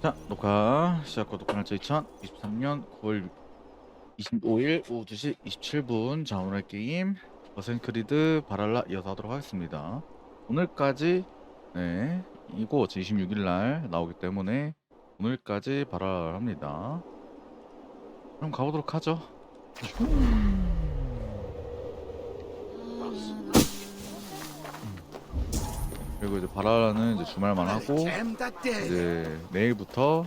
자, 녹화 시작과 녹화날짜 2023년 9월 25일 오후 2시 27분. 자, 오늘 게임 어센크리드 바랄라 이어서 하도록 하겠습니다. 오늘까지 이거 26일날 나오기 때문에 오늘까지 바랄라 합니다. 그럼 가보도록 하죠. 그리고 이제 바랄라는 이제 주말만 하고 이제 내일부터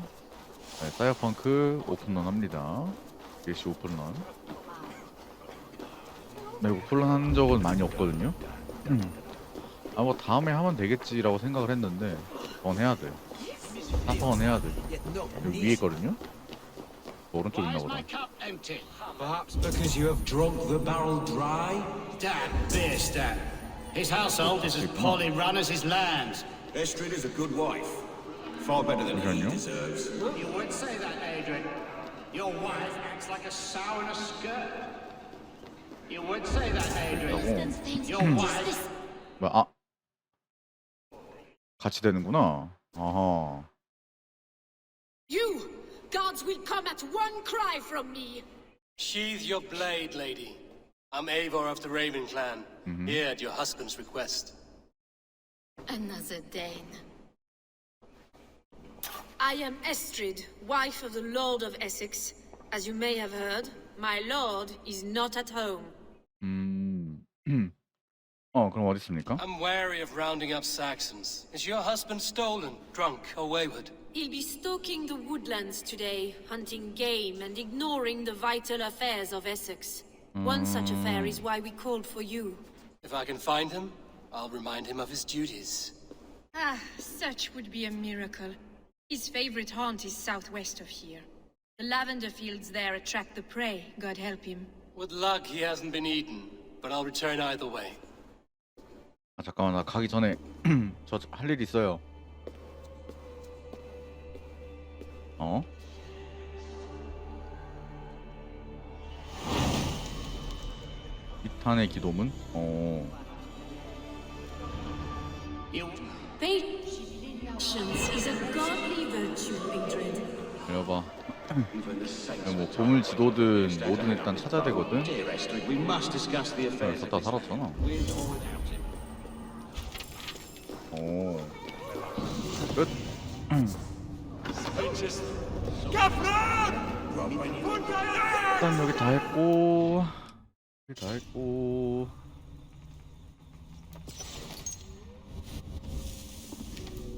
사이버펑크 오픈런 합니다. DLC 오픈런. 오픈런 한 적은 많이 없거든요. 뭐 다음에 하면 되겠지라고 생각을 했는데 번 해야 돼. 4번 해야 돼. 여기 위에 있거든요. 오른쪽 있나 보다. Perhaps because you have drunk the barrel dry? Damn beer stat. His household is as poorly run as his lands. Estrid is a good wife. Far better than he deserves. You would say that, Adrian. Your wife acts like a sow in a skirt. You would say that, Adrian. Your wife... 뭐야, 같이 되는구나. 아하. You! Gods will come at one cry from me! Sheathe your blade, lady. I'm Eivor of the Raven clan, here at your husband's request. Another Dane. I am Estrid, wife of the Lord of Essex. As you may have heard, my lord is not at home. 그럼 어디 있습니까? I'm wary of rounding up Saxons. Is your husband stolen, drunk, or wayward? He'll be stalking the woodlands today, hunting game and ignoring the vital affairs of Essex. One such affair is why we called for you. If I can find him, I'll remind him of his duties. Ah, such would be a miracle. His favorite haunt is southwest of here. The lavender fields there attract the prey, God help him. With luck, he hasn't been eaten, but I'll return either way. 잠깐만, 나 가기 전에 저 할 일 있어요. 이탄의 기도문? Patience is a godly virtue, Adrian. 여봐. 뭐 보물 지도든 뭐든 일단 찾아야 되거든. Dear Estrid, we must discuss the affairs 썼다 살았잖아. with or without him. 끝. 일단 여기 다 했고,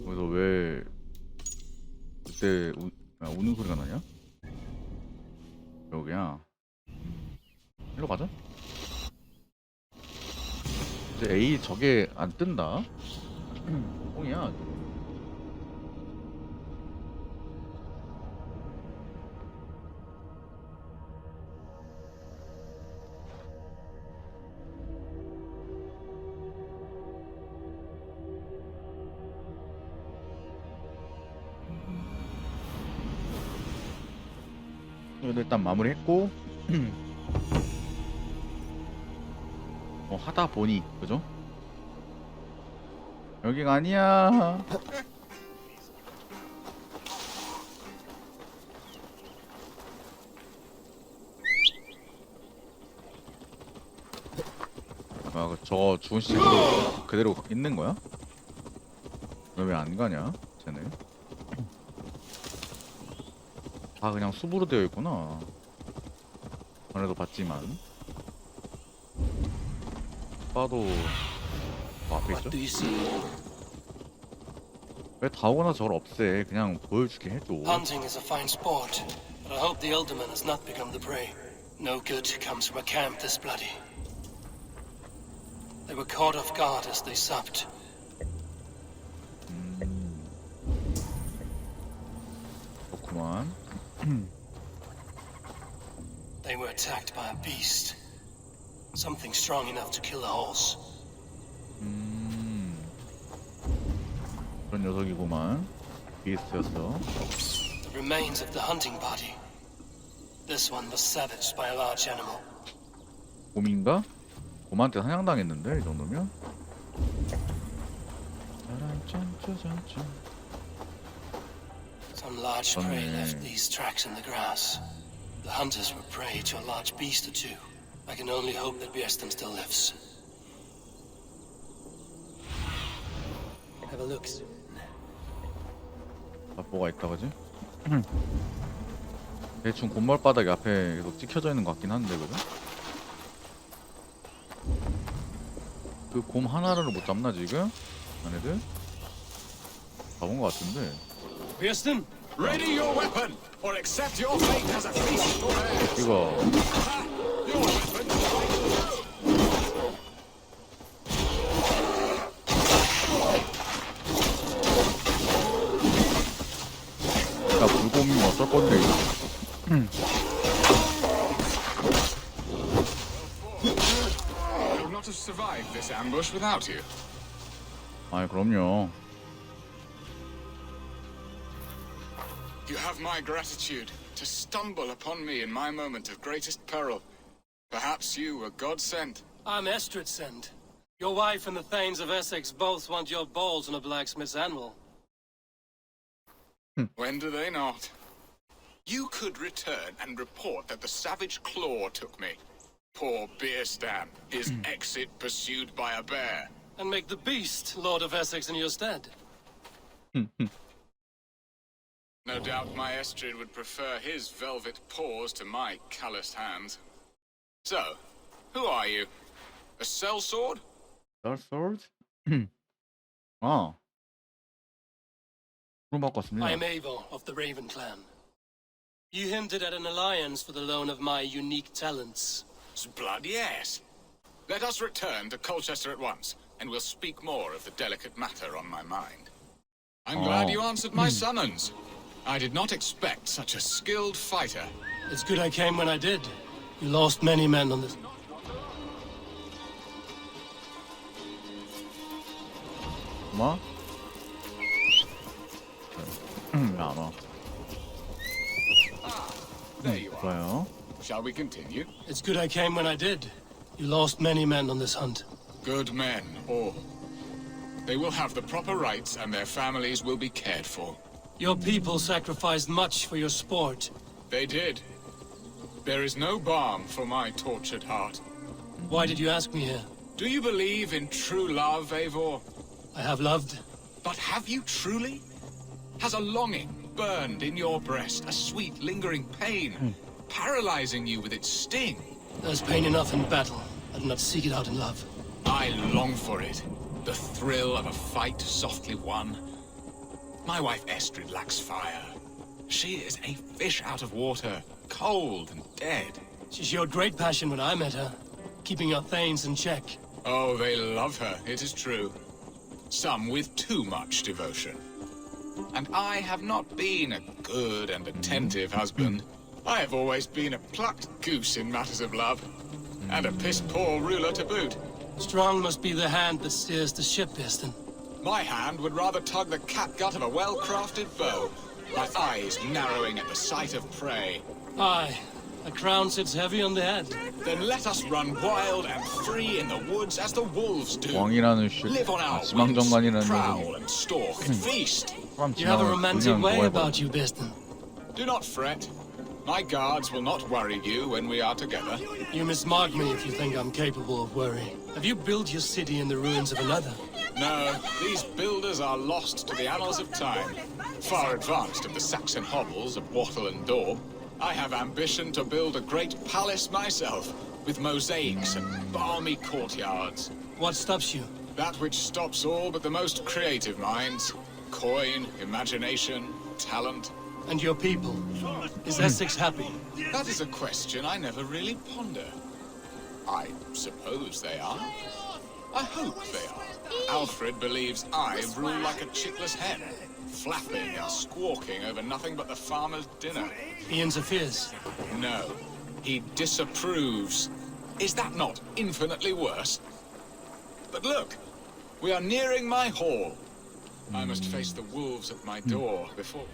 그래서 왜 그때 우는 소리가 나냐? 여기야. 일로 가자. 이제 A 저게 안 뜬다. 뽕이야. 일단 마무리했고 하다 보니 그죠? 여기가 아니야. 저 죽은 시체로 그대로 있는 거야? 왜 안 가냐? 쟤네. 다 그냥 숲으로 되어 있구나. 전에도 봤지만. 봐도 앞에 있죠? 왜 다 오거나 저걸 없애? 그냥 보여주게 해줘. Hunting is a fine sport, but I hope the alderman has not become the prey. No good comes from a camp this bloody. They were caught off guard as they supped. 그렇구만. They were attacked by a beast. Something strong enough to kill a horse. 그런 녀석이구만. 비스트였어. The remains of the hunting party. This one was savaged by a large animal. 곰인가? 곰한테 사냥당했는데 이 정도면? Some large prey left these tracks in the grass. The hunters were prey to a large beast or two. I can only hope that Björsten still lives. Have a look. 아, 뭐가 있다 그지? 대충 곰벌바닥 앞에 계속 찍혀져 있는 것 같긴 한데 그죠? 그 곰 하나를 못 잡나 지금? 얘네들? 잡은 것 같은데. Björsten, Ready your weapon, or accept your fate as a feast for bears. 이거 Your weapon. 나 불곰이면 어쩔 건데 이거. I would not have survived this ambush without you. 아이 그럼요. You have my gratitude to stumble upon me in my moment of greatest peril. Perhaps you were God sent. I'm Estrid sent. Your wife and the Thanes of Essex both want your balls on a blacksmith's anvil. When do they not? You could return and report that the savage claw took me. Poor Björsten, his exit pursued by a bear. And make the beast Lord of Essex in your stead. No doubt my Estrid would prefer his velvet paws to my calloused hands. So, who are you? A sellsword? Dark Sword? 아. 그럼 바꿨습니다. I am Eivor of the Raven clan. You hinted at an alliance for the loan of my unique talents. Blood, yes. Let us return to Colchester at once, and we'll speak more of the delicate matter on my mind. I'm glad you answered my summons. I did not expect such a skilled fighter. It's good I came when I did. You lost many men on this. 뭐? 안 와. There you are. 좋아요. Shall we continue? It's good I came when I did. You lost many men on this hunt. Good men, all. They will have the proper rights, and their families will be cared for. Your people sacrificed much for your sport. They did. There is no balm for my tortured heart. Why did you ask me here? Do you believe in true love, Eivor? I have loved. But have you truly? Has a longing burned in your breast, a sweet, lingering pain, paralyzing you with its sting? There's pain enough in battle. I do not seek it out in love. I long for it. The thrill of a fight softly won. My wife Estrid lacks fire. She is a fish out of water, cold and dead. She showed great passion when I met her, keeping your Thanes in check. Oh, they love her, it is true. Some with too much devotion. And I have not been a good and attentive husband. I have always been a plucked goose in matters of love. And a piss-poor ruler to boot. Strong must be the hand that steers the ship, Björsten. My hand would rather tug the catgut of a well-crafted bow. My eyes narrowing at the sight of prey. Aye, a crown sits heavy on the head. Then let us run wild and free in the woods as the wolves do. 왕이라는 Live on our 지방장관이라는 wings, prowl 녀석이 and stalk and feast. 사람 You have a 지나가면 romantic 그냥 way 좋아해버려. about you, Björsten. Do not fret. My guards will not worry you when we are together. You mismark me if you think I'm capable of worry. Have you built your city in the ruins of another? No, these builders are lost to the annals of time. Far advanced of the Saxon hovels of wattle and daub. I have ambition to build a great palace myself, with mosaics and balmy courtyards. What stops you? That which stops all but the most creative minds. Coin, imagination, talent. And your people? Is Essex happy? That is a question I never really ponder. I suppose they are. I hope they are. Alfred believes I rule like a chickless hen, flapping and squawking over nothing but the farmer's dinner. He interferes. No, he disapproves. Is that not infinitely worse? But look, we are nearing my hall. I must face the wolves at my door before...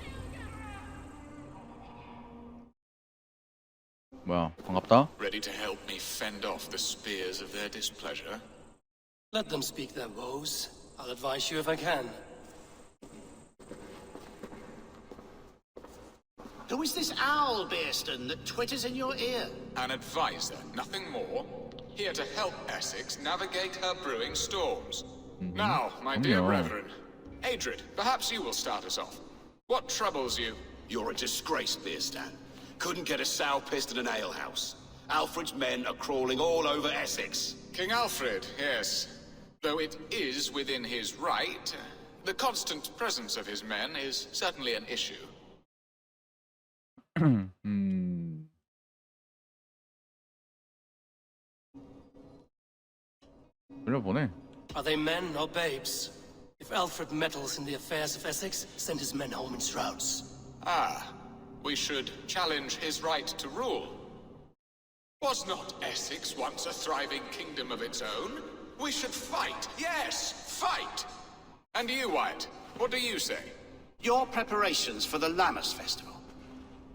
뭐야, 반갑다. Ready to help me fend off the spears of their displeasure? Let them speak their woes. I'll advise you if I can. Who is this owl, Bearston, that twitters in your ear? An advisor, nothing more. Here to help Essex navigate her brewing storms. Now, my dear brethren, Adrid, perhaps you will start us off. What troubles you? You're a disgrace, Beerstan. Couldn't get a sow pissed in an alehouse. Alfred's men are crawling all over Essex. King Alfred, yes. Though it is within his right, the constant presence of his men is certainly an issue. 돌려보내. Are they men or babes? If Alfred meddles in the affairs of Essex, send his men home in shrouds. Ah, we should challenge his right to rule. Was not Essex once a thriving kingdom of its own? We should fight, yes, fight! And you, Wyatt, what do you say? Your preparations for the Lammas Festival.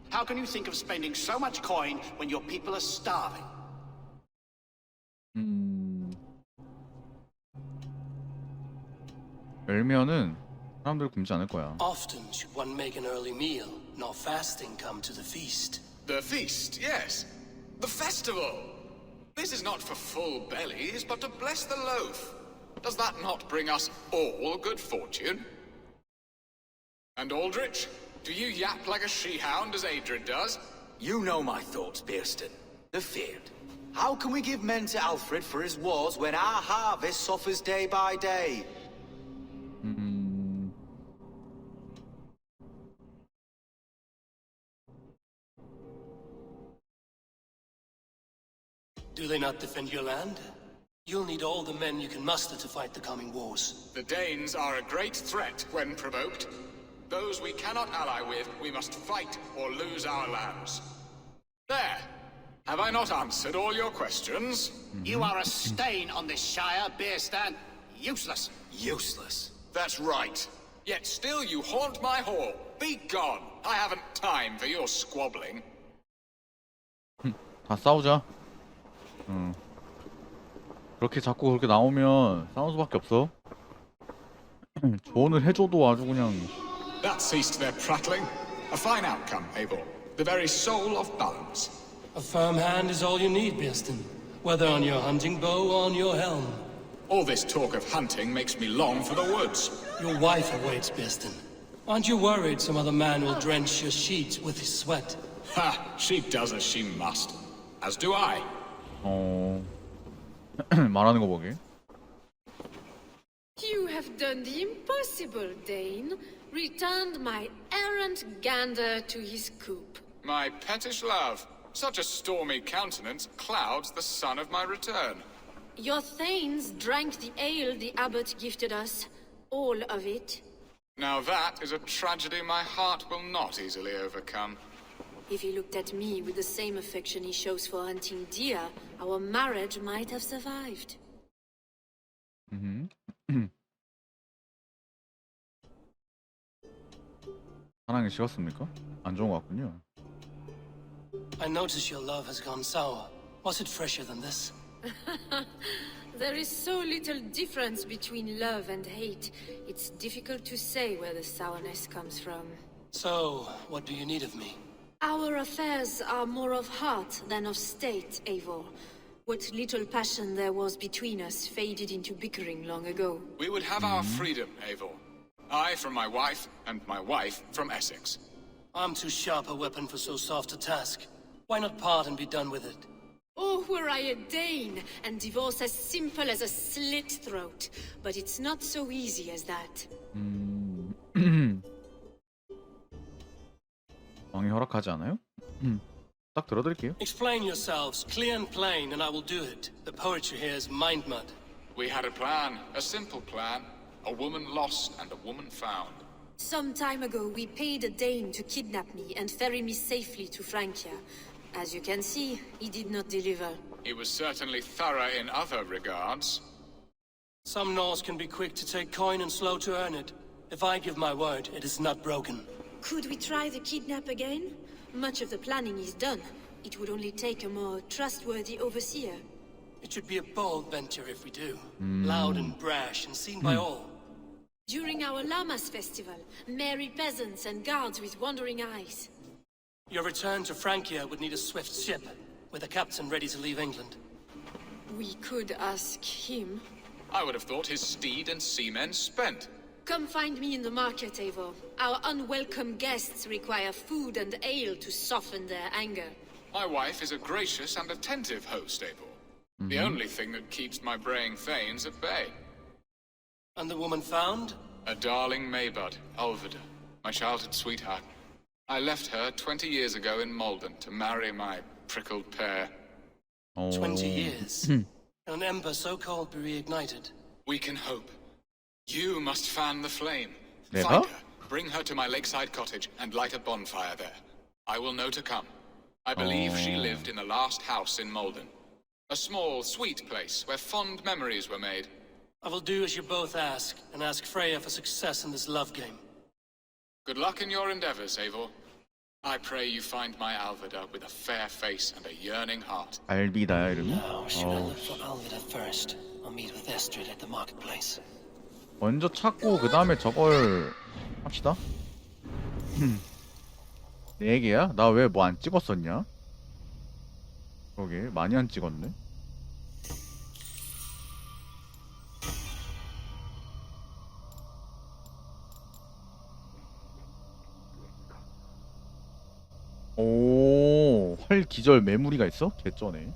How can you think of spending so much coin when your people are starving? 열면은 사람들 굶지 않을 거야. Often should one make an early meal, nor fasting come to the feast. The feast, yes. The festival! This is not for full bellies, but to bless the loaf. Does that not bring us all good fortune? And Aldrich, do you yap like a she-hound as Adrid does? You know my thoughts, Bearston. The feared. How can we give men to Alfred for his wars when our harvest suffers day by day? Do they not defend your land? You'll need all the men you can muster to fight the coming wars. The Danes are a great threat when provoked. Those we cannot ally with, we must fight or lose our lands. There! Have I not answered all your questions? You are a stain on this shire, Bearstan. Useless. Useless. That's right. Yet still you haunt my hall. Be gone! I haven't time for your squabbling. 다 싸우자. 그렇게 자꾸 그렇게 나오면 싸울 수밖에 없어. 조언을 해줘도 아주 그냥. That ceased their prattling. A fine outcome, Eivor. The very soul of balance. A firm hand is all you need, Bearston. Whether on your hunting bow or on your helm. All this talk of hunting makes me long for the woods. Your wife awaits, Bearston. Aren't you worried some other man will drench your sheets with his sweat? Ha! She does as she must. As do I. 말하는 거 보게. You have done the impossible, Dane. Returned my errant gander to his coop. My pettish love. Such a stormy countenance clouds the sun of my return. Your thanes drank the ale the abbot gifted us. All of it. Now that is a tragedy my heart will not easily overcome. If he looked at me with the same affection he shows for hunting deer, our marriage might have survived. 사랑이 식었습니까? 안 좋은 것 같군요. I notice your love has gone sour. Was it fresher than this? There is so little difference between love and hate. It's difficult to say where the sourness comes from. So, what do you need of me? Our affairs are more of heart than of state, Eivor. What little passion there was between us faded into bickering long ago. We would have our freedom, Eivor. I from my wife, and my wife from Essex. I'm too sharp a weapon for so soft a task. Why not part and be done with it? Oh, were I a Dane, and divorce as simple as a slit throat. But it's not so easy as that. 왕이 허락하지 않아요? 딱 들어드릴게요. Explain yourselves, clear and plain, and I will do it. The poetry here is mind mud. We had a plan, a simple plan. A woman lost and a woman found. Some time ago, we paid a Dane to kidnap me and ferry me safely to Francia. As you can see, he did not deliver. He was certainly thorough in other regards. Some Norse can be quick to take coin and slow to earn it. If I give my word, it is not broken. Could we try the kidnap again? Much of the planning is done. It would only take a more trustworthy overseer. It should be a bold venture if we do. Loud and brash and seen by all. During our Lammas festival, merry peasants and guards with wandering eyes. Your return to Francia would need a swift ship, with a captain ready to leave England. We could ask him. I would have thought his steed and seamen spent. Come find me in the market, Eivor. Our unwelcome guests require food and ale to soften their anger. My wife is a gracious and attentive host, Eivor. The only thing that keeps my braying thanes at bay. And the woman found? A darling Maybud, Ulvida, my childhood sweetheart. I left her 20 years ago in Malden to marry my prickled pear. 20 years. An ember so cold be reignited. We can hope. You must fan the flame. 내가? Find her, bring her to my lakeside cottage, and light a bonfire there. I will know to come. I believe she lived in the last house in Malden. A small, sweet place where fond memories were made. I will do as you both ask, and ask Freya for success in this love game. Good luck in your endeavors, Eivor. I pray you find my Alvida with a fair face and a yearning heart. 알비다야 이름이? Now, should I look for Alvida first, or meet with Estrid at the marketplace? 먼저 찾고 그 다음에 저걸 합시다. 네 개야? 나 왜 뭐 안 찍었었냐? 그러게 많이 안 찍었네. 오, 활 기절 메모리가 있어? 개쩌네.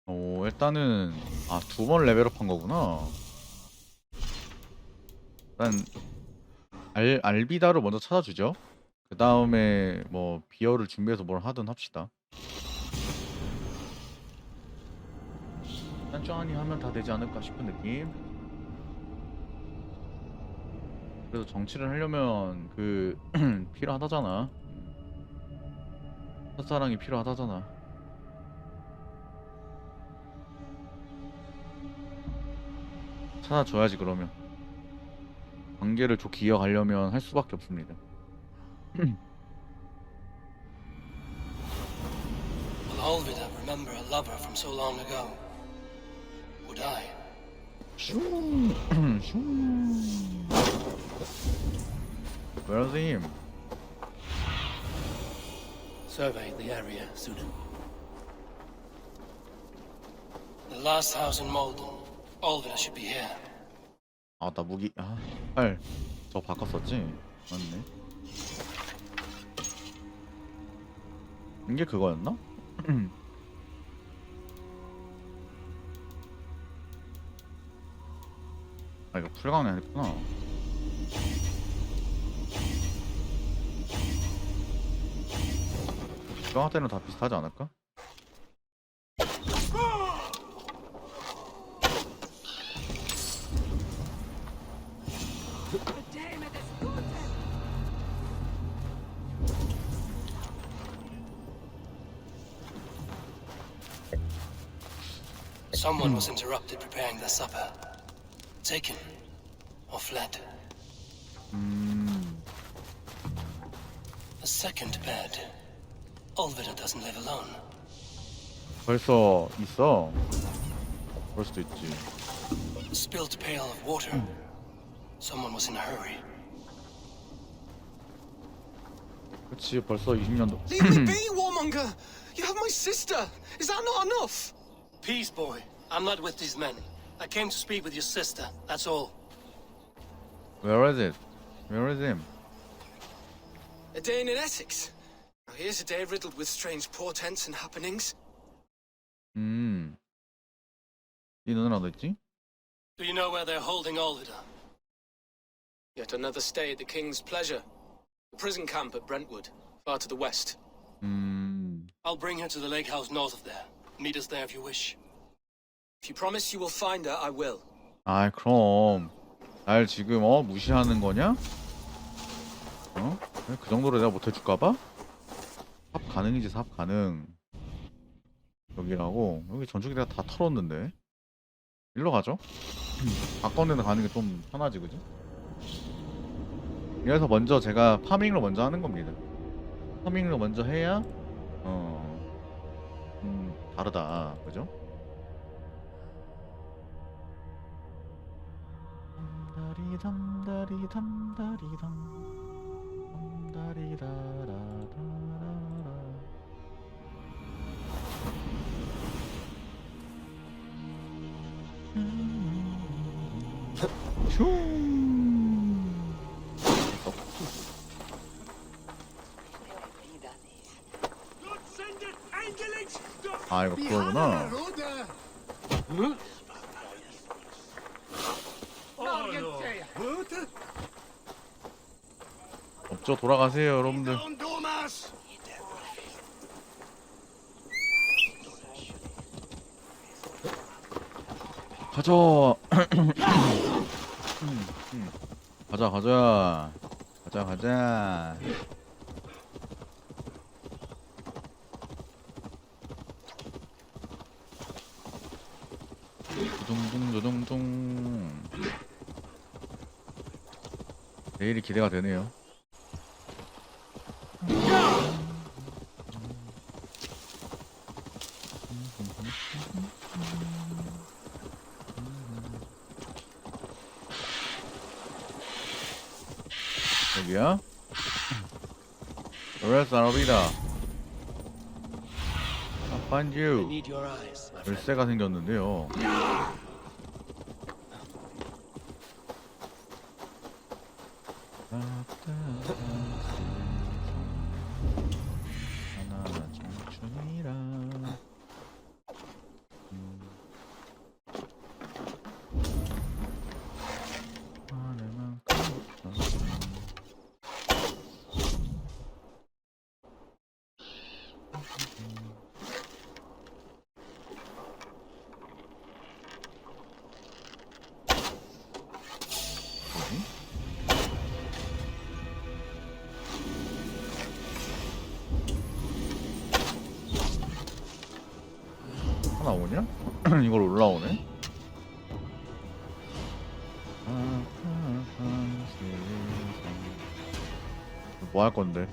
오, 일단은 두 번 레벨업 한 거구나. 일단 알비다를 먼저 찾아주죠. 그 다음에 뭐 비어를 준비해서 뭘 하든 합시다. 짠짠이 하면 다 되지 않을까 싶은 느낌. 그래서 정치를 하려면 그 필요하다잖아. 첫사랑이 필요하다잖아. 찾아줘야지. 그러면 관계를 좋게 이어가려면 할 수밖에 없습니다. Will Alvida remember a lover from so long ago? Would I? Where's him? Survey the area, student. The last house in Malden. Alvida should be here. 나 무기 활 저 바꿨었지? 맞네. 이게 그거였나? 이거 풀강이 아니구나. 풀강 때는 다 비슷하지 않을까? Someone was interrupted preparing their supper. Taken. Or fled. A second bed. Alvida doesn't live alone. 벌써 있어. 그럴 수도 있지. Spilled pail of water. Someone was in a hurry. 그치, 벌써 20년도. Leave me be, warmonger! You have my sister! Is that not enough? Peace, boy. I'm not with these men. I came to speak with your sister, that's all. Where is it? Where is him? A day in Essex. Now here's a day riddled with strange portents and happenings. 이 누나는 어딨지? Do you know where they're holding Alvida? Yet another stay at the King's pleasure. The prison camp at Brentwood, far to the west. I'll bring her to the lake house north of there. Meet us there if you wish. If you promise you will find her, I will. 그럼 날 지금 무시하는 거냐? 그 정도로 내가 못해줄까봐? 삽 가능이지. 삽 가능. 여기라고? 여기 전투기 내가 다 털었는데. 일로 가죠. 가까운 데는 가는 게 좀 편하지, 그지? 그래서 먼저 제가 파밍을 먼저 하는 겁니다. 파밍을 먼저 해야 다르다, 그죠? 담다리 담다리 담다리다라라라라. 아, 이거 그거구나. 없죠, 돌아가세요 여러분들. 가자. 가자 가자 가자 가자. 두둥둥두둥둥. 내일이 기대가 되네요. 여기야? 그래서 나옵니다. find I you. need your eyes, my friend. 열쇠가 생겼는데요. 하나 청춘이라. 하나 오냐? 이걸 올라오네? 뭐 할 건데?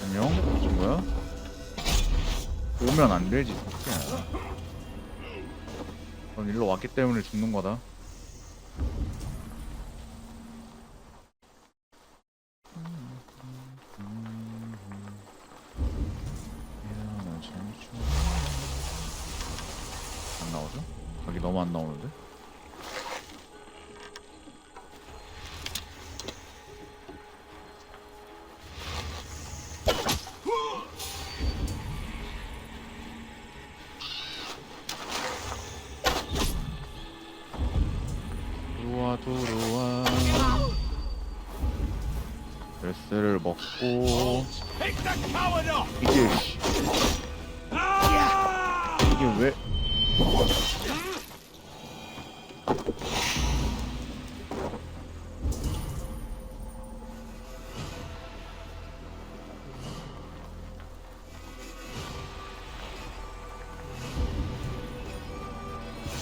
안녕? 친구야? 오면 안 되지, 새끼야. 넌 일로 왔기 때문에 죽는 거다. 안 나오죠? 각이 너무 안 나오는데? 들어와. 열쇠를 먹고. 이게 왜?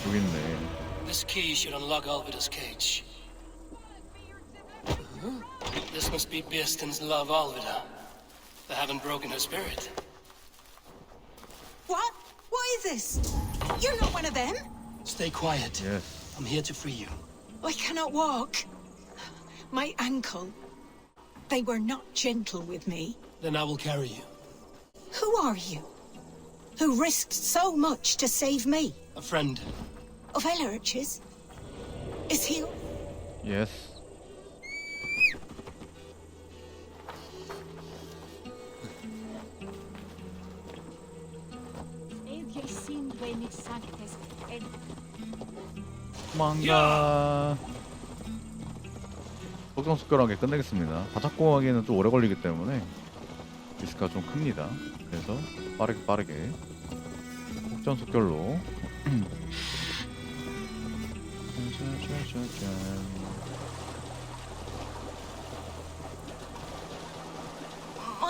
여기 있네. This key should unlock Alvida's cage. This must be Bearston's love, Alvida. They haven't broken her spirit. What? What is this? You're not one of them? Stay quiet. Yes. I'm here to free you. I cannot walk. My ankle. They were not gentle with me. Then I will carry you. Who are you? Who risked so much to save me? A friend. Of Ellerch's? Is he... Yes. 도망가. 속전속결하게 끝내겠습니다. 다 잡고 하기에는 좀 오래 걸리기 때문에 리스크가 좀 큽니다. 그래서 빠르게 속전속결로.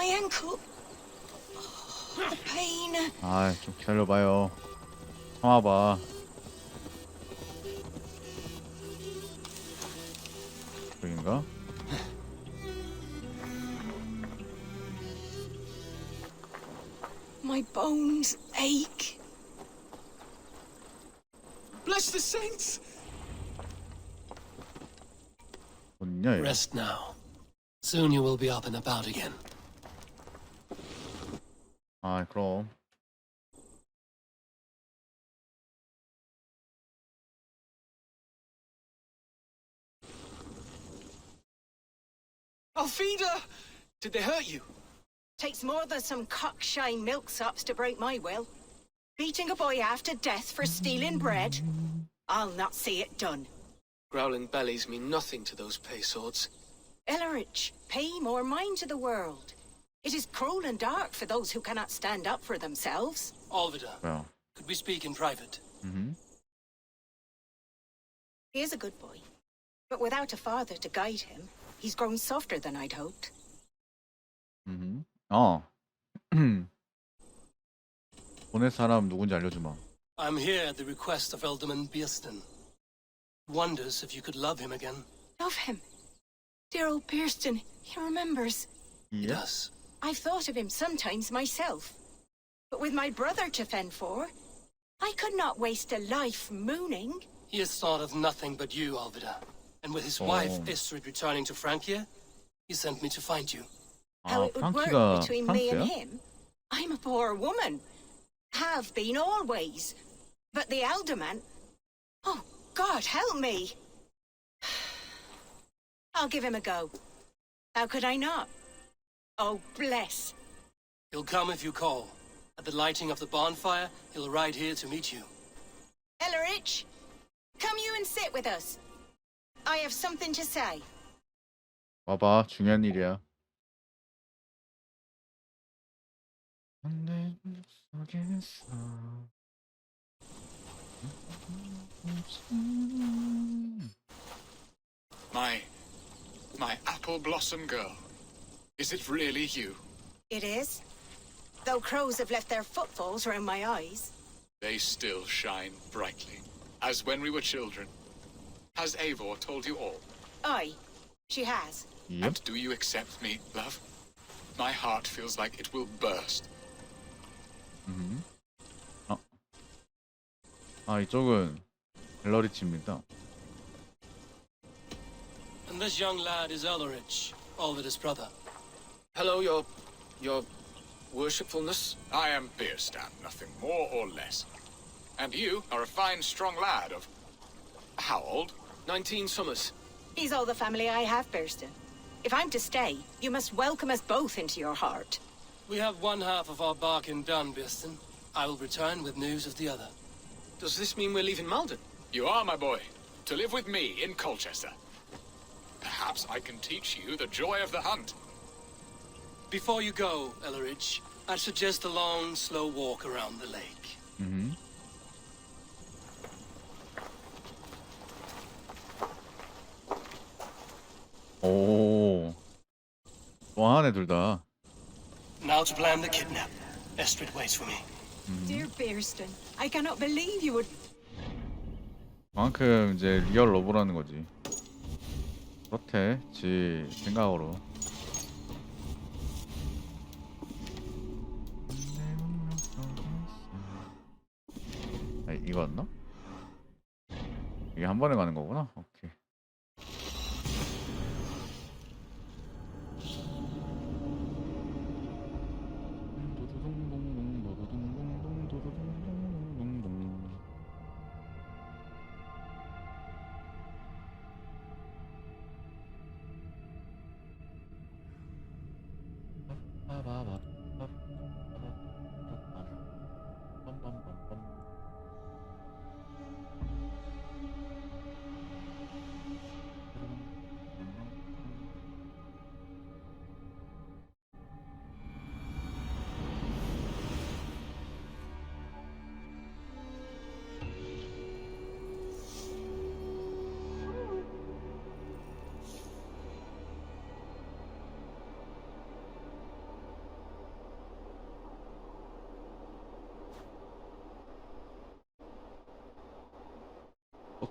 My ankle. The pain. 아, 좀 기다려봐요. 참아봐. 여긴가? My bones ache. Bless the saints! 어딨냐 얘? Rest now. Soon you will be up and about again. 아, 그럼. Alfida! Did they hurt you? Takes more than some cockshy milksops to break my will. Beating a boy half to death for stealing bread? I'll not see it done. Growling bellies mean nothing to those pay swords. Ellerich, pay more mind to the world. It is cruel and dark for those who cannot stand up for themselves. Alvida, 뭐야? could we speak in private? He is a good boy, but without a father to guide him, he's grown softer than I'd hoped. 어. 보낼 사람 누군지 알려주마. I'm here at the request of Alderman Beerston. Wonders if you could love him again. Love him. Dear old Beerston, he remembers. He does. I've thought of him sometimes myself. But with my brother to fend for, I could not waste a life mooning. He has thought of nothing but you, Alvida. And with his wife, Estrid, returning to Francia, he sent me to find you. How 아, it would work 프랑키가 between me and 프랑스야? him. I'm a poor woman. Have been always. But the alderman... Oh, God, help me. I'll give him a go. How could I not? Oh, bless. He'll come if you call. At the lighting of the bonfire, he'll ride here to meet you. Ellerich, come you and sit with us. I have something to say. 와봐, 중요한 일이야. My apple blossom girl. Is it really you? It is. Though crows have left their footfalls round my eyes. They still shine brightly, as when we were children. Has Eivor told you all? Aye, she has. Yep. And do you accept me, love? My heart feels like it will burst. 아, 이쪽은 갤러리치입니다. And this young lad is Ellerich, Alvida's brother. Hello, your worshipfulness. I am Beerstan, nothing more or less. And you are a fine, strong lad of... how old? 19 summers. He's all the family I have, Beerston. If I'm to stay, you must welcome us both into your heart. We have one half of our bargain done, Beerston. I will return with news of the other. Does this mean we're leaving Malden? You are, my boy, to live with me in Colchester. Perhaps I can teach you the joy of the hunt. Before you go, Ellerich, I'd suggest a long, slow walk around the lake. 오, 좋아하네 둘 다. Now to plan the kidnap. Estrid waits for me. Dear Beerston, I cannot believe you would... 그만큼 이제 리얼 러브라는 거지. 그렇대, 지 생각으로. 아, 이거였나? 이게 한 번에 가는 거구나? 오케이.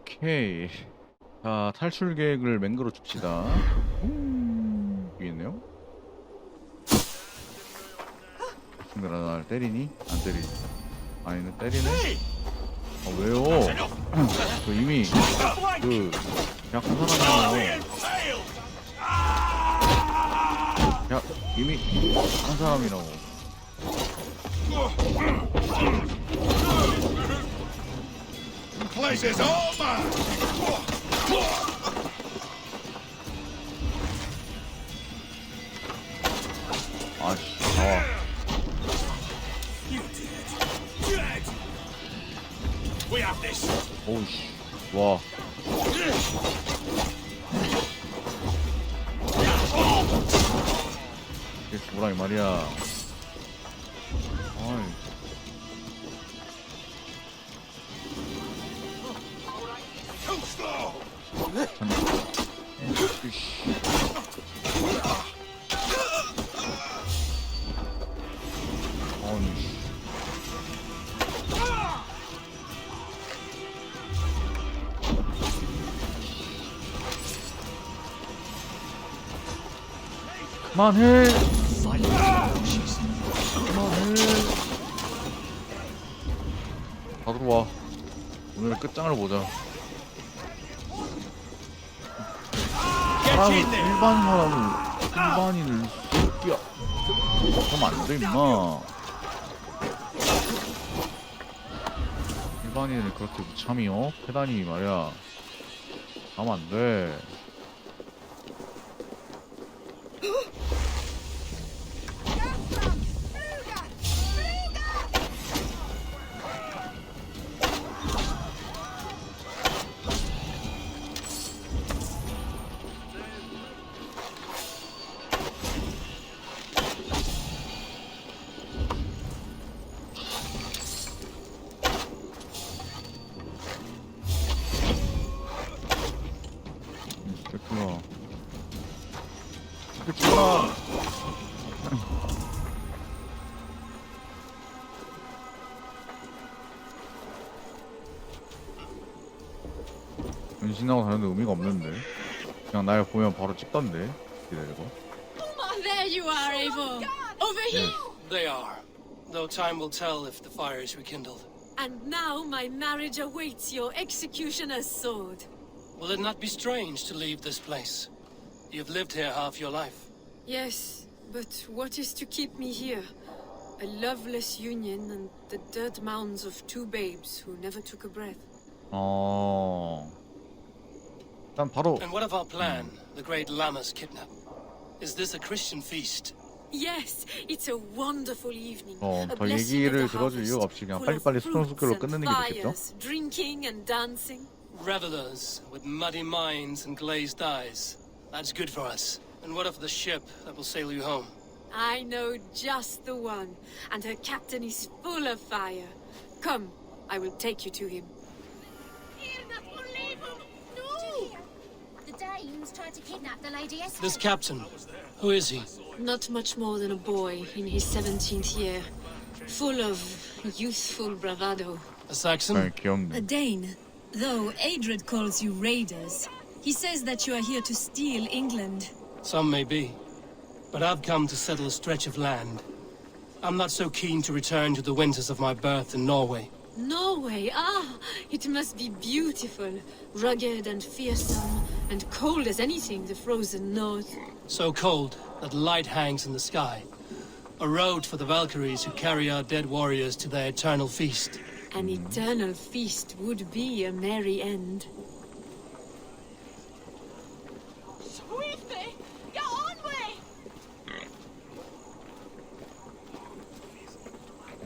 오케이. 자, 탈출 계획을 맹그로 줍시다. 여기 있네요. 친구가 날 때리니? 안 때리니? 아니네, 때리네? 왜요? 그 이미 그 약한 사람이에요. 야, 이미 한 사람이라고. Place is all mine! 아씨, 나와. We have this! 오우씨, 와. 이게 뭐라 이 말이야. 어이. Too slow! 이씨. 아니, 씨. 그만해. 그만해. 다 들어와. 오늘의 끝장을 보자. 일반인을 새끼야. 그러면 안 돼, 임마. 일반인을 그렇게 무참히요? 패다니 말이야. 하면 안 돼. 새끼야. 은신하고 다녔는데 의미가 없는데. 그냥 날 보면 바로 찍던데. 기다려봐. There you are, Eivor. Over here. They are. Though time will tell if the fire is rekindled. And now my marriage awaits your executioner's sword. Will it not be strange to leave this place? You've lived here half your life. Yes, but what is to keep me here? A loveless union and the dirt mounds of two babes who never took a breath. 일단 바로. And what of our plan, the great Llama's kidnap? Is this a Christian feast? Yes, it's a wonderful evening. 더 A blessing of 얘기를 the 들어줄 harvest, 이유가 없이 그냥 full of 빨리빨리 fruits 수록수록으로 and 끝내는 게 좋겠죠? fires, drinking and dancing. Revelers with muddy minds and glazed eyes. That's good for us. And what of the ship that will sail you home? I know just the one, and her captain is full of fire. Come, I will take you to him. The Danes tried to kidnap the Lady Essex. This captain, who is he? Not much more than a boy in his 17th year, full of youthful bravado. A Saxon? A Dane. Though Adred calls you raiders, he says that you are here to steal England. Some may be. But I've come to settle a stretch of land. I'm not so keen to return to the winters of my birth in Norway. Norway, it must be beautiful, rugged and fearsome, and cold as anything the frozen north. So cold that light hangs in the sky. A road for the Valkyries who carry our dead warriors to their eternal feast. An eternal feast would be a merry end. Swiftly! Get on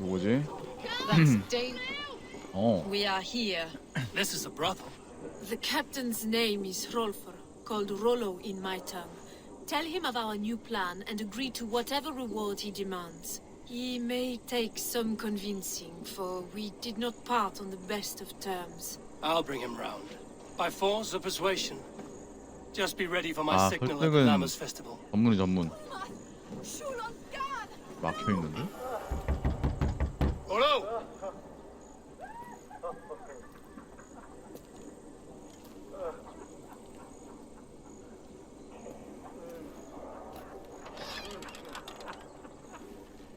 with it! 뭐지? That's Dane. 어. We are here. This is a brothel. The captain's name is Hrolfr, called Rollo in my tongue. Tell him of our new plan and agree to whatever reward he demands. He may take some convincing, for we did not part on the best of terms. I'll bring him round. By force or persuasion. Just be ready for my 아, signal at the 설득은 Lammas festival. 전문이 전문. 막혀 있는데? Rollo!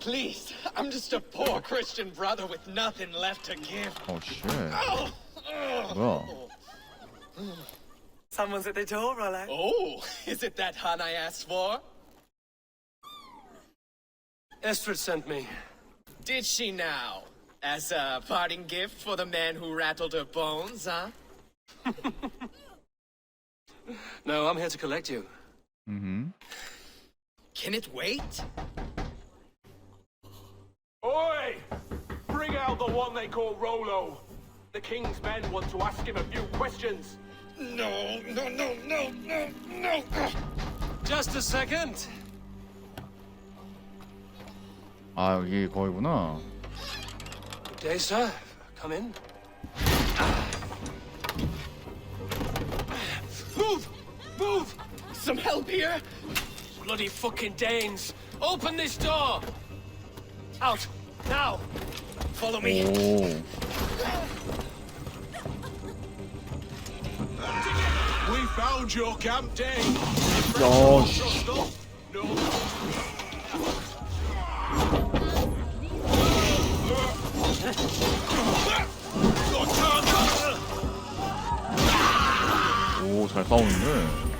Please, I'm just a poor Christian brother with nothing left to give. Oh shit. 뭐야? Someone's at the door, Rollo. Oh, is it that hun I asked for? Estrid sent me. Did she now? As a parting gift for the man who rattled her bones, huh? No, I'm here to collect you. Mm-hmm. Can it wait? Oi! Bring out the one they call Rollo. The king's men want to ask him a few questions. No. Just a second. 아 여기 거기구나. Good day, sir. Come in. Move! Some help here? Bloody fucking Danes! Open this door! Out! Now! Follow me. 오. We found your camp, Dane. 야 씨. 오, 잘 싸우는데.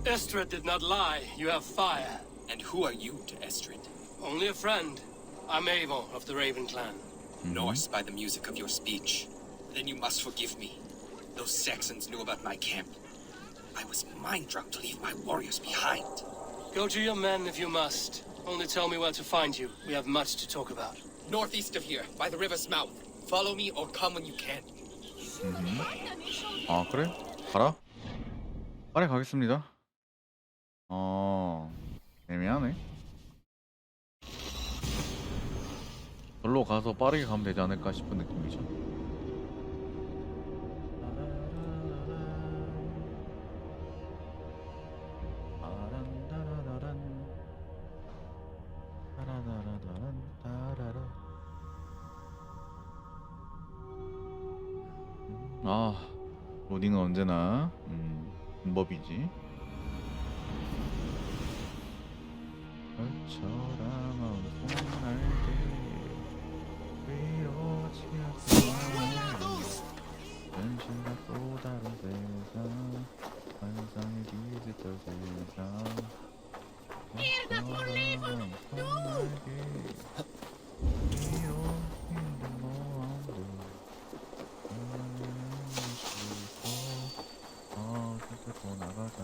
Estrid did not lie. You have fire. And who are you to Estrid? Only a friend. I'm Avon of the Raven clan. Norse by the music of your speech. Then you must forgive me. Those Saxons knew about my camp. I was mind-drunk to leave my warriors behind. Go to your men if you must. Only tell me where to find you. We have much to talk about. Northeast of here, by the river's mouth. Follow me or come when you can. 아 그래? 가라. 빨리 가겠습니다. 애매하네. 절로 가서 빠르게 가면 되지 않을까 싶은 느낌이죠. 아, 로딩은 언제나 문법이지. 처럼 손날개 위로 치닫고 현실과 또 다른 세상 환상의 디지털 세상 처럼 손날개 위로 힘든 모험들 더 나가자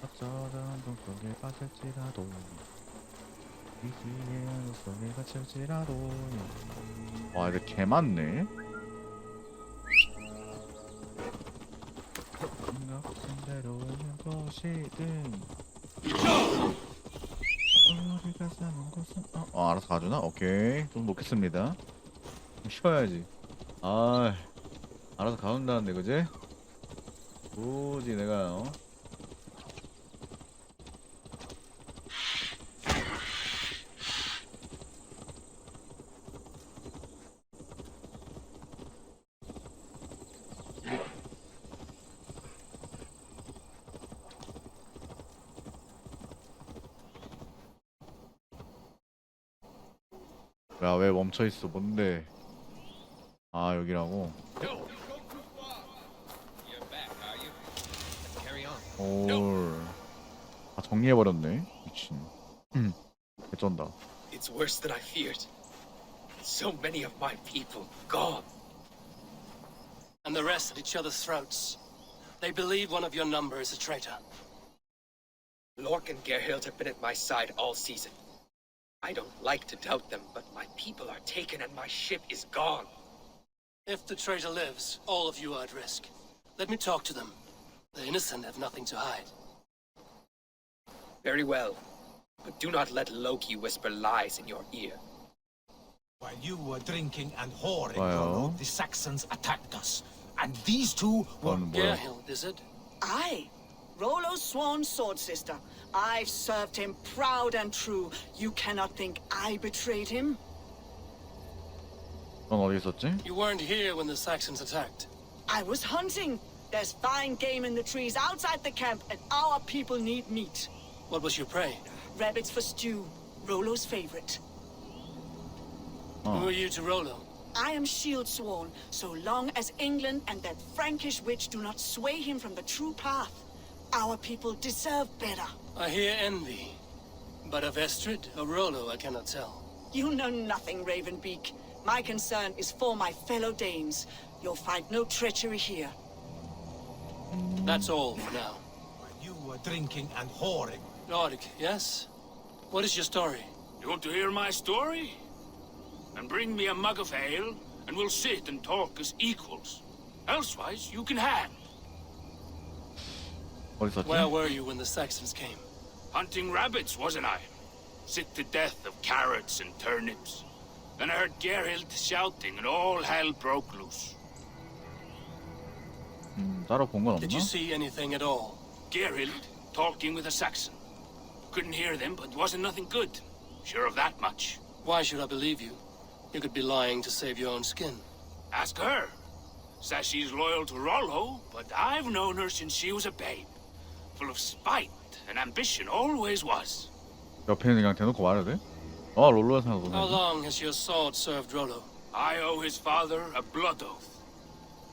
어쩌다 동 속에 빠질지라도 위기의 어둠 속에 갇힐지라도 와 이거 개 많네. 생각한 대로 있는 곳이든 우리가 사는 곳은 알아서 가주나? 오케이 좀 놓겠습니다. 좀 쉬어야지. 아 알아서 가준다는데 그지? 굳이 내가 야, 왜 멈춰있어? 뭔데? 아, 여기라고? 올. 아, 정리해버렸네. 미친. 개쩐다. It's worse than I feared. So many of my people gone. And the rest at each other's throats. They believe one of your number is a traitor. Lork and Gerhild have been at my side all season. I don't like to doubt them, but my people are taken and my ship is gone. If the traitor lives, all of you are at risk. Let me talk to them. The innocent have nothing to hide. Very well. But do not let Loki whisper lies in your ear. While you were drinking and whoring, Well. Rollo, the Saxons attacked us. And these two were... Gerhild, is it? Aye. Rollo's sworn sword sister. I've served him proud and true. You cannot think I betrayed him? 넌 어디 있었지? You weren't here when the Saxons attacked. I was hunting. There's fine game in the trees outside the camp, and our people need meat. What was your prey? Rabbits for stew, Rollo's favorite. Who are you to Rollo? I am shield sworn, so long as England and that Frankish witch do not sway him from the true path. Our people deserve better. I hear envy. But of Estrid or Rollo, I cannot tell. You know nothing, Ravenbeak. My concern is for my fellow Danes. You'll find no treachery here. That's all for now. You were drinking and whoring. Lord, yes? What is your story? You want to hear my story? Then bring me a mug of ale, and we'll sit and talk as equals. Elsewise, you can hang. Where were you when the Saxons came? Hunting rabbits, wasn't I? Sick to death of carrots and turnips. Then I heard Gerhild shouting, and all hell broke loose. 따로 본 건 Did 없나? you see anything at all? Gerhild talking with a Saxon. Couldn't hear them, but wasn't nothing good. Sure of that much. Why should I believe you? You could be lying to save your own skin. Ask her. Says she's loyal to Rollo, but I've known her since she was a babe. Full of spite and ambition, always was. 옆에 있는 그냥 대놓고 말해야 돼? 롤러에 사는 How long has your sword served Rollo? I owe his father a blood oath.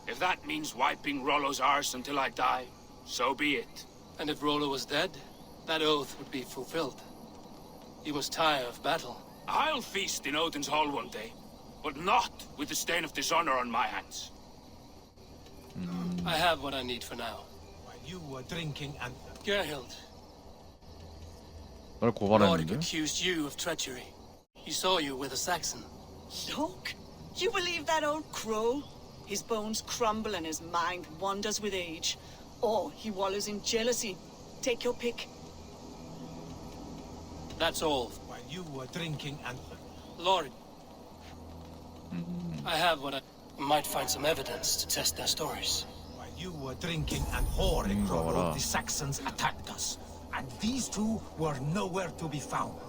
If that means wiping Rollo's arse until I die, so be it. And if Rollo was dead, that oath would be fulfilled. You must tire of battle. I'll feast in Odin's hall one day, but not with the stain of dishonor on my hands. I have what I need for now. While you were drinking and... Gerhild, 널 Lord 고발했는데? accused you of treachery. He saw you with a Saxon. Look, you believe that old crow? His bones crumble and his mind wanders with age. Or he wallows in jealousy. Take your pick. That's all. While you were drinking and... Lord, I have what I might find some evidence to test their stories. While you were drinking and whoring, Rollo, the Saxons attacked us. And these two were nowhere to be found.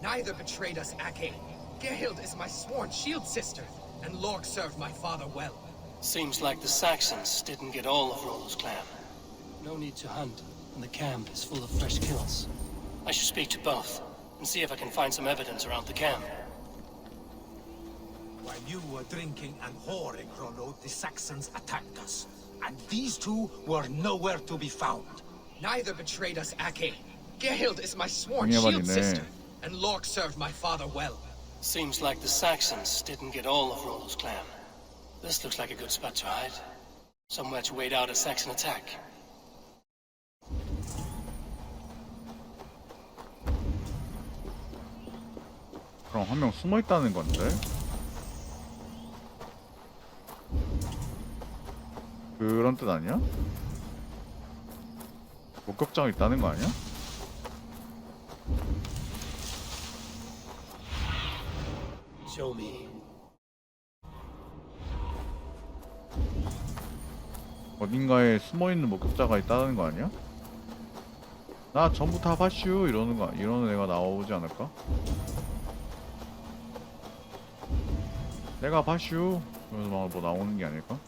Neither betrayed us, Ake. Gerhild is my sworn shield sister, and Lork served my father well. Seems like the Saxons didn't get all of Rollo's clan. No need to hunt, and the camp is full of fresh kills. I should speak to both, and see if I can find some evidence around the camp. While you were drinking and whoring, Rollo, the Saxons attacked us. And these two were nowhere to be found. Neither betrayed us, Ake. Gerhild is my sworn 방해받이네. shield sister, and Lork served my father well. Seems like the Saxons didn't get all of Rollo's clan. This looks like a good spot to hide. Somewhere to wait out a Saxon attack. 그럼 한 명 숨어 있다는 건데? 그런 뜻 아니야? 목격자가 있다는 거 아니야? Show me. 어딘가에 숨어있는 목격자가 있다는 거 아니야? 나 전부 다 봤슈 이러는 애가 나오지 않을까? 내가 봤슈 그래서 막 뭐 나오는 게 아닐까?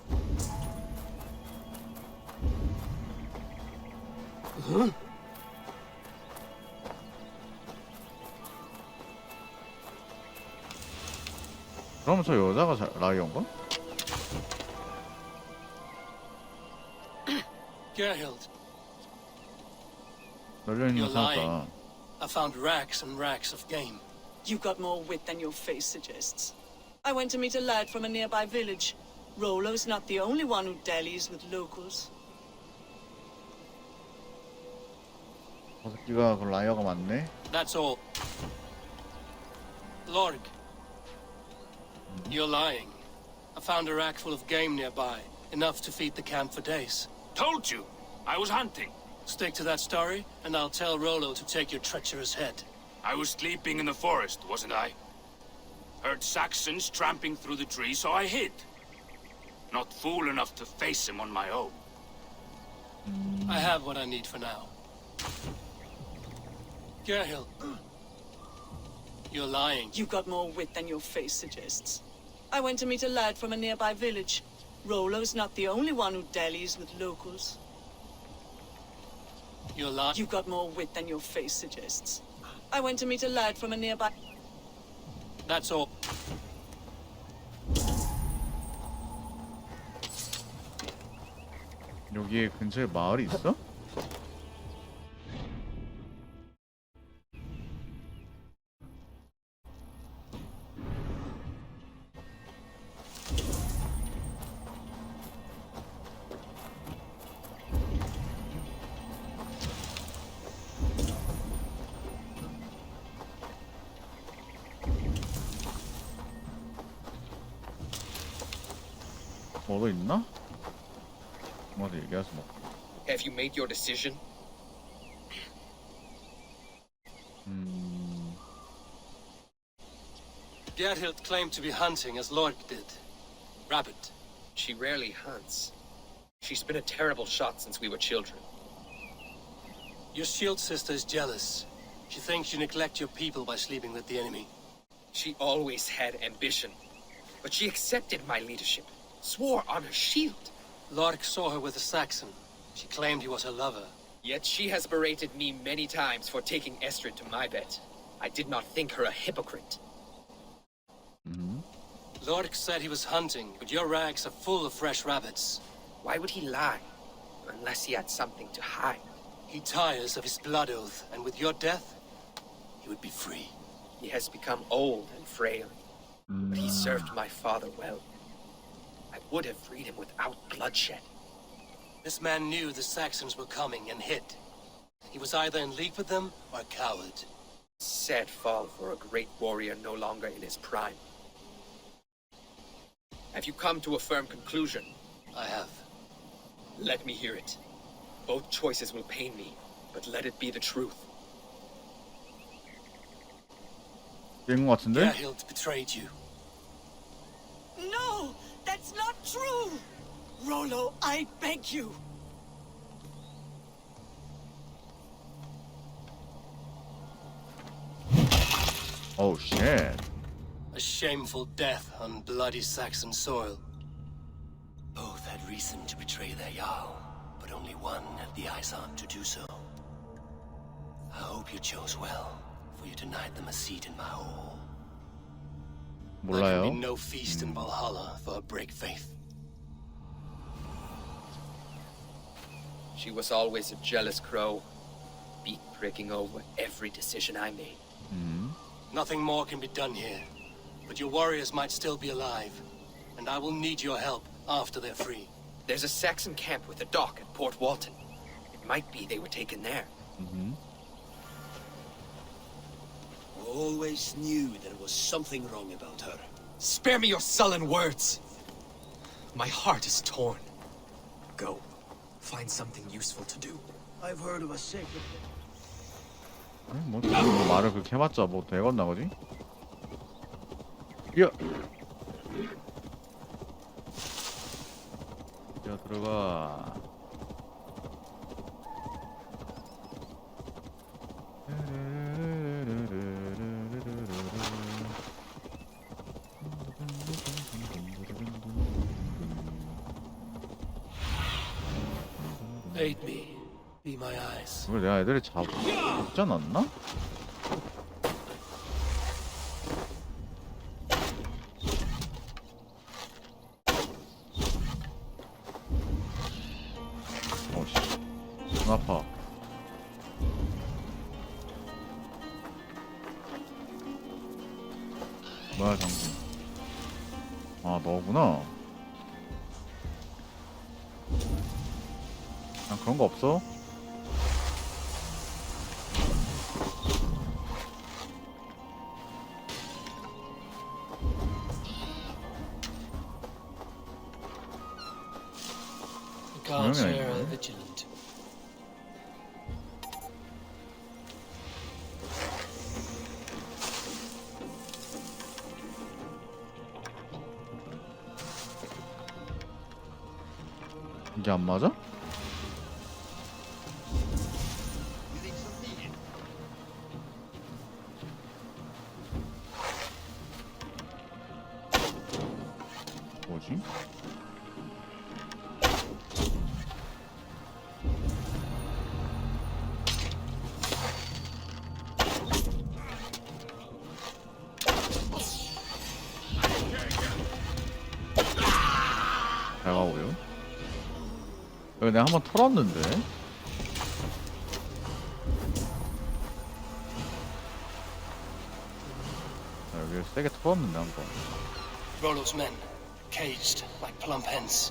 그럼 저 여자가 라이언가? Gerhild, 열려있는 you're 거 찾았다. lying. I found racks and racks of game. You've got more wit than your face suggests. I went to meet a lad from a nearby village. Rollo's not the only one who dallies with locals. 저 새끼가 그 라이어가 맞네? That's all. Lorg, you're lying. I found a rack full of game nearby, enough to feed the camp for days. Told you, I was hunting. Stick to that story, and I'll tell Rollo to take your treacherous head. I was sleeping in the forest, wasn't I? Heard Saxons tramping through the trees, so I hid. Not fool enough to face him on my own. I have what I need for now. Gerhild, you're lying. You've got more wit than your face suggests. I went to meet a lad from a nearby village. Rollo's not the only one who dallies with locals. You're lying. You've got more wit than your face suggests. I went to meet a lad from a nearby... That's all. 여기에 근처에 마을이 있어? 뭐도 있나? 뭐도 얘기하지 뭐. Have you made your decision? Gerhild claimed to be hunting as Lork did. Rabbit. She rarely hunts. She's been a terrible shot since we were children. Your shield sister is jealous. She thinks you neglect your people by sleeping with the enemy. She always had ambition, but she accepted my leadership, swore on her shield. Lork saw her with a Saxon. She claimed he was her lover. Yet she has berated me many times for taking Estrid to my bed. I did not think her a hypocrite. Lork said he was hunting, but your rags are full of fresh rabbits. Why would he lie? Unless he had something to hide. He tires of his blood oath, and with your death, he would be free. He has become old and frail, but he served my father well. I would have freed him without bloodshed. This man knew the Saxons were coming and hid. He was either in league with them or a coward. Sad fall for a great warrior no longer in his prime. Have you come to a firm conclusion? I have. Let me hear it. Both choices will pain me, but let it be the truth. 된 것 같은데? Gerhild betrayed you. No! That's not true! Rollo, I beg you! Oh shit. A shameful death on bloody Saxon soil. Both had reason to betray their Jarl, but only one had the eyes on to do so. I hope you chose well, for you denied them a seat in my hall. There can 몰라요. be no feast in Valhalla for a break faith. She was always a jealous crow, beak pricking over every decision I made. Nothing more can be done here, but your warriors might still be alive, and I will need your help after they're free. There's a Saxon camp with a dock at Port Walton. It might be they were taken there. Always knew there was something wrong about her. Spare me your sullen words. My heart is torn. Go. Find something useful to do. I've heard of a sacred... 뭐 말을 그렇게 해봤자 뭐 되겠나 거지? 야! 야 들어가. Aid me. Be my eyes. 이걸 내가 애들이 잡지 않았나? 어씨, 눈 아파. 뭐야 장군? 아 너구나. 난 그런 거 없어. The guards here are vigilant. 이게 안 맞아? 뭐지? 그래 내가 한번 털었는데. 여기 세게 털었는데 한번. Rollo's men, caged like plump hens.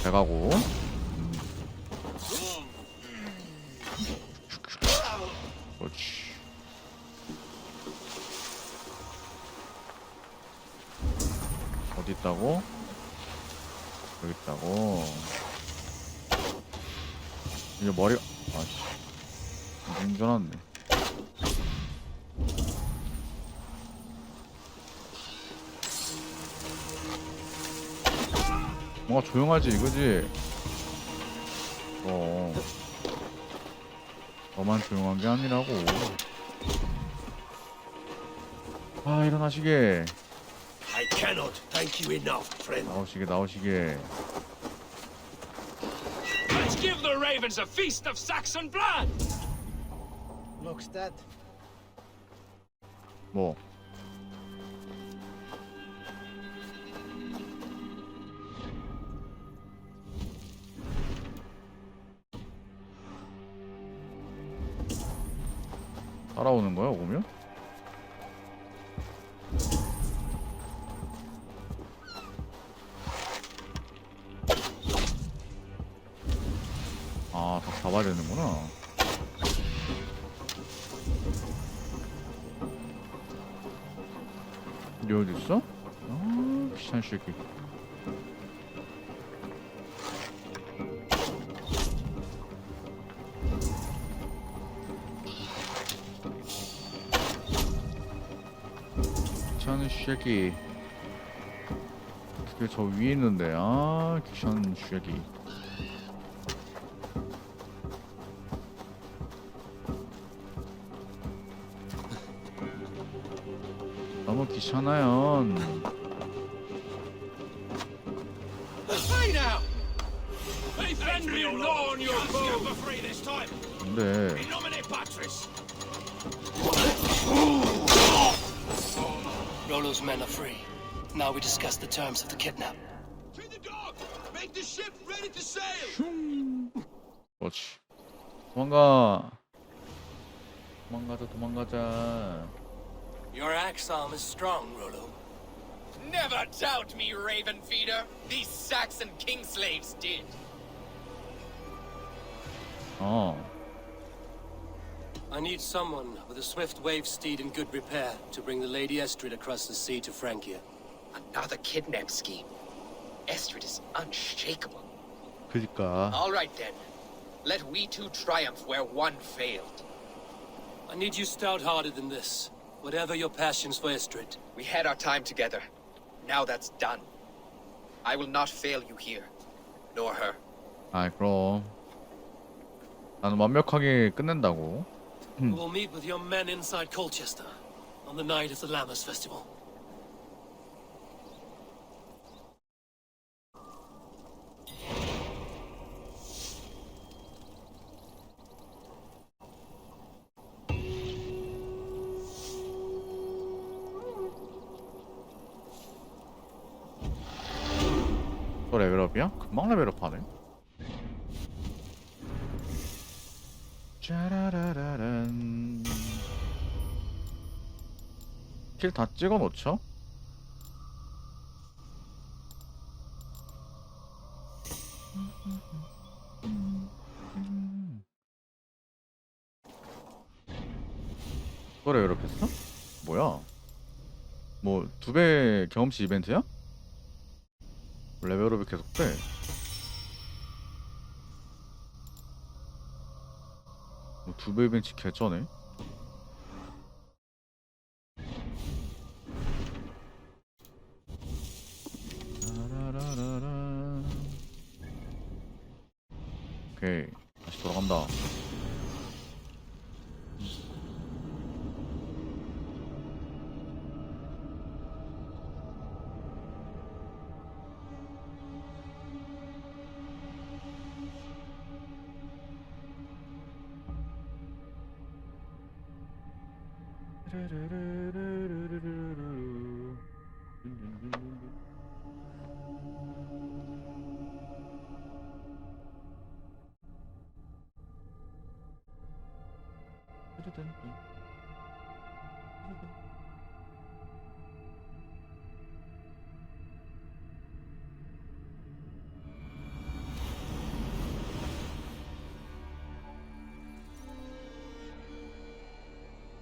잘 가고. 그렇지. 어디 있다고? 여기 있다고. 이제 머리가 아씨 눈 줄 알았네. 뭔가 조용하지 이거지? 너만 조용한 게 아니라고. 아 일어나시게. I cannot thank you enough, friend. 나오시게 나오시게. Let's give the ravens a feast of Saxon blood! Looks dead. 뭐? 따라오는 거야 오면? 아, 다 잡아야 되는구나. 이 어디 있어? 아, 귀찮은 새끼. 귀찮은 새끼. 어떻게 저 위에 있는데? 아, 귀찮은 새끼. 너무 귀찮아요. Hey now! Hey, bend me on your bow! Free this time! 근데 Nominate Patris! Rollo's men are free. Now we discuss the terms of the kidnap. To the dog! Make the ship ready to sail! 그렇지. 도망가. 도망가자 도망가자. Your axe arm is strong, Rollo. Never doubt me, Raven Feeder. These Saxon king slaves did. I need someone with a swift wave steed in good repair to bring the Lady Estrid across the sea to Francia. Another kidnap scheme. Estrid is unshakable. 그니까. All right then. Let we two triumph where one failed. I need you stout-hearted in this. Whatever your passions for Estrid. We had our time together. Now that's done. I will not fail you here, nor her. 아이 그럼 나는 완벽하게 끝낸다고. We'll meet with your men inside Colchester on the night of the Lammas Festival. 또 레벨업이야? 금방 레벨업하네. 짜라라라란. 킬 다 찍어 놓죠? 또 레벨업했어? 뭐야? 뭐 2배 경험치 이벤트야? 레벨업이 계속돼. 뭐 2배 이벤트 개쩌네. 오케이 다시 돌아간다.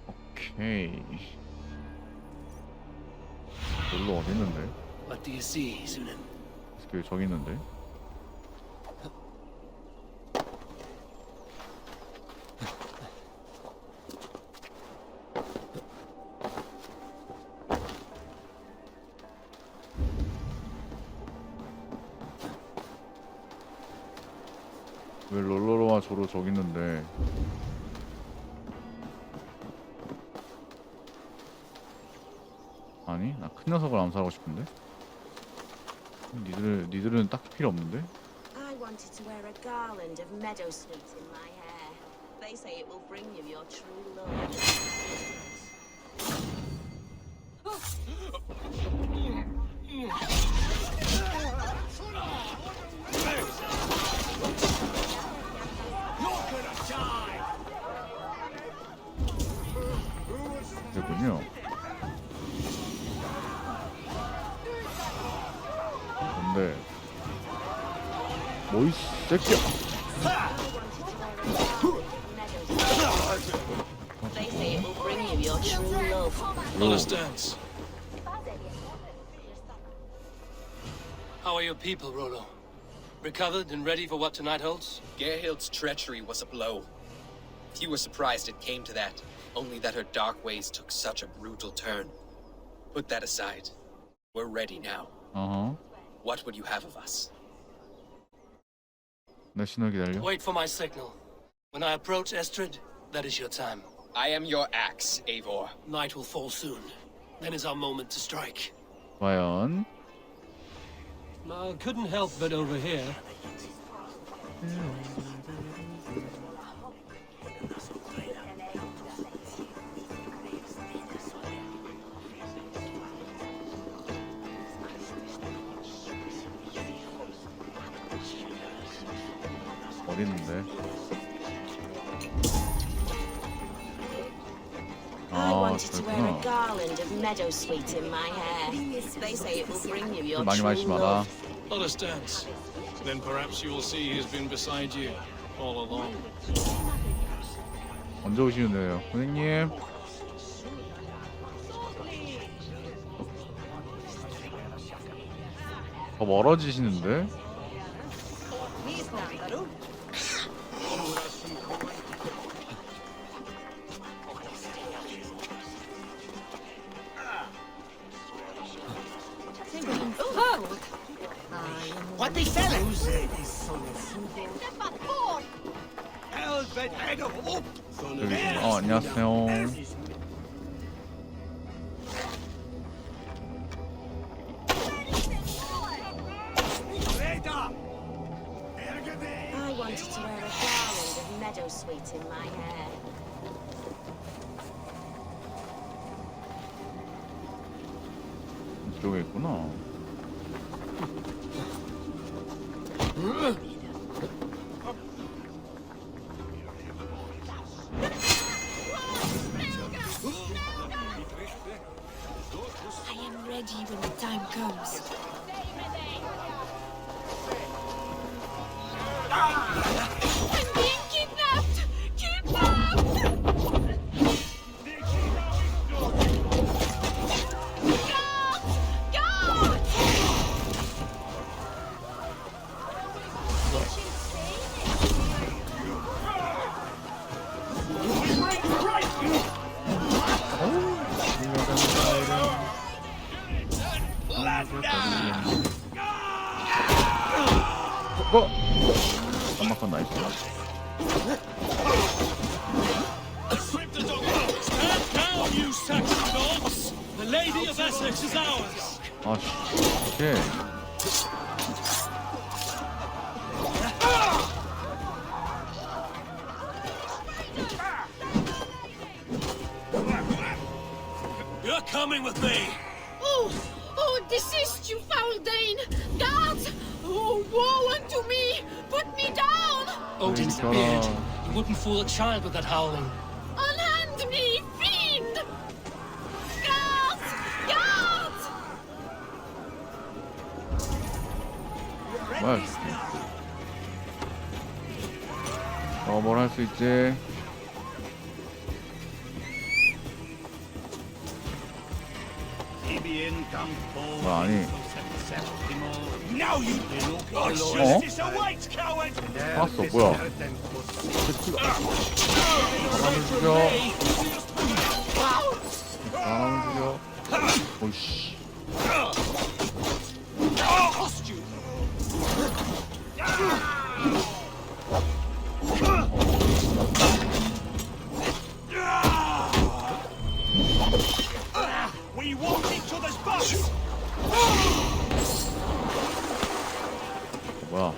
오케이. 별로 어디 있는데? What do you see, Sunan? 그 저기 있는데? 왜 롤러로와 조로 저기 있는데? 아니, 나 큰 녀석을 암살하고 싶은데? 니들은 딱 필요 없는데? I wanted to wear a garland of meadowsweet in my hair. They say it will bring you your true love. 그랬군요. 근데 뭐 이 새끼야? They say it will bring you your true love. Understands. How are your people, Rollo? Recovered and ready for what tonight holds? Gerhild's treachery was a blow. Few were surprised it came to that, only that her dark ways took such a brutal turn. Put that aside. We're ready now. What would you have of us? 내 신호 기다려. Wait for my signal. When I approach Estrid, that is your time. I am your axe, Eivor. Night will fall soon. Then is our moment to strike. 과연 Couldn't help but overhear. 어디 있는데? I wanted to wear a garland of meadowsweet in my hair. They say it will bring you your 많이 true 마시지 마라. love. Understands. Then perhaps you will see he's been beside you all along. 언제 오시는데요, 선생님? 더 멀어지시는데? What they selling? 여기, 안녕하세요. I wanted to wear a garland of meadowsweet in my hair. 이쪽에 있구나. I am ready when the time comes. I'm being kidnapped! Kidnapped! 한마컨 나이스. Stand down, you Saxon dogs! The Lady of Essex is ours! 아, 오케이. coming with me. Oh, desist, you foul Dane! Guards! Oh, woe unto me! Put me down! Odin's beard. You wouldn't fool a child with that howling. Unhand me, fiend! Guards! Guards! 뭐야? 뭘 할 수 있지? 아니. 봤어, 뭐야? 사람을 죽여. 사람을 죽여. 오이씨. We want each other's butts. 뭐야?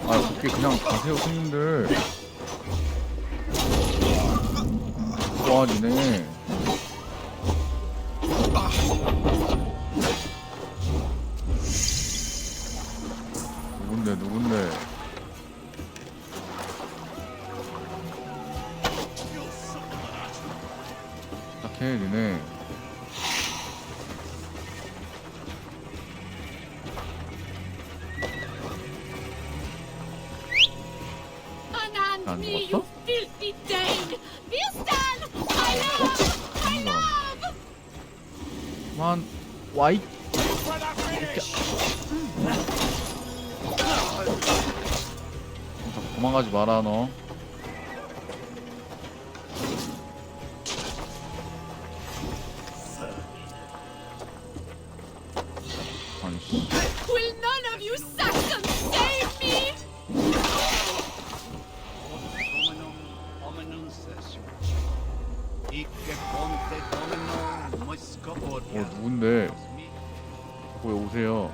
아, 어떻게 그냥 가세요, 손님들. 와, 니네. 누군데? 딱해, 니네. Unhand me, you filthy Dane! Beastan! I love! 만 와이. 도망가지 마라 너. 아이씨. Will none of you Saxons save me? 누군데? 왜 오세요?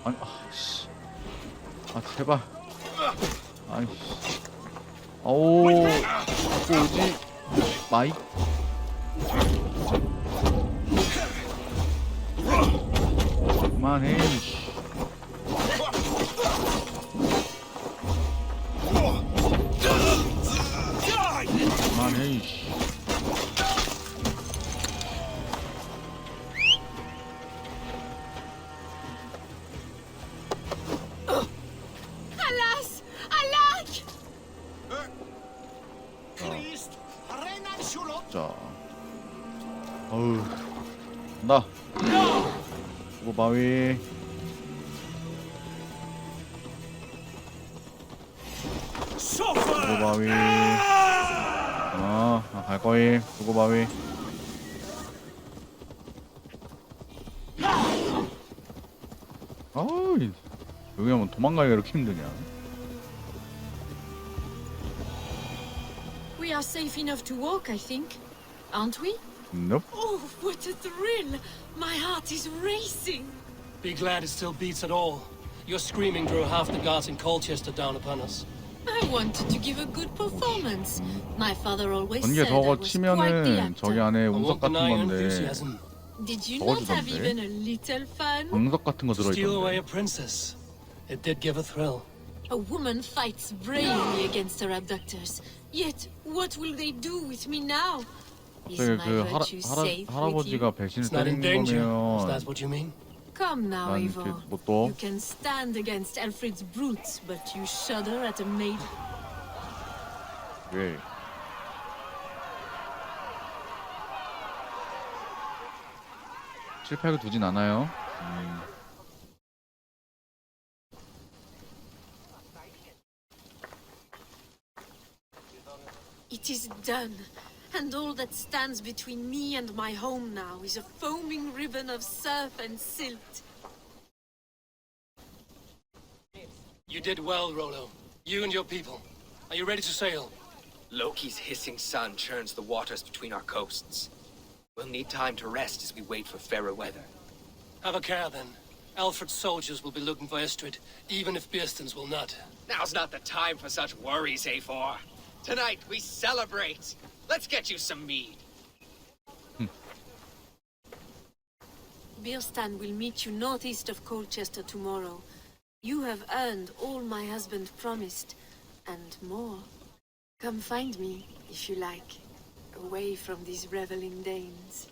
아니, 씨. 아, 제발. 아이씨. 아오. 또 오지? 마이? 그만해. 그만해. Alas! Alack! 자. 어우. 간다. 이거 바위. 두고 바위. 갈 거임. 두고 바위. 아우, 여기 하면 도망가기가 이렇게 힘드냐? We are safe enough to walk, I think. Aren't we? Nope. Oh, what a thrill! My heart is racing. Be glad it still beats at all. Your screaming drew half the guards in Colchester down upon us. I wanted to give a good performance. My father always 번개 said I 저거 was quite the 치면은 저기 actor. 안에 I 운석 won't 같은 deny your 건데 enthusiasm. Did you not have 적어주던데. even a little fun? 방석 같은 거 To steal away 들어있던데. a princess. It did give a thrill. A woman fights bravely against her abductors. Yet, what will they do with me now? Is 그 my virtue safe with you? 할아버지가 배신을 It's not in 때린 danger. Is 거면 that what you mean? Come now, 난 Eivor. 뭐 또? You can stand against Alfred's brutes, but you shudder at a maid. 왜? 실패하게 두진 않아요. It is done, and all that stands between me and my home now is a foaming ribbon of surf and silt. You did well, Rollo. You and your people. Are you ready to sail? Loki's hissing sun churns the waters between our coasts. We'll need time to rest as we wait for fairer weather. Have a care then. Alfred's soldiers will be looking for Estrid, even if Bearston's will not. Now's not the time for such worries, A4. Tonight we celebrate. Let's get you some mead. Bearstan will meet you northeast of Colchester tomorrow. You have earned all my husband promised, and more. Come find me, if you like, away from these reveling Danes.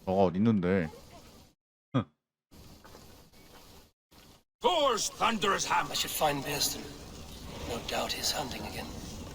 너가 어디 있는데? Thor's thunderous hammer. I should find Bearston. No doubt he's hunting again.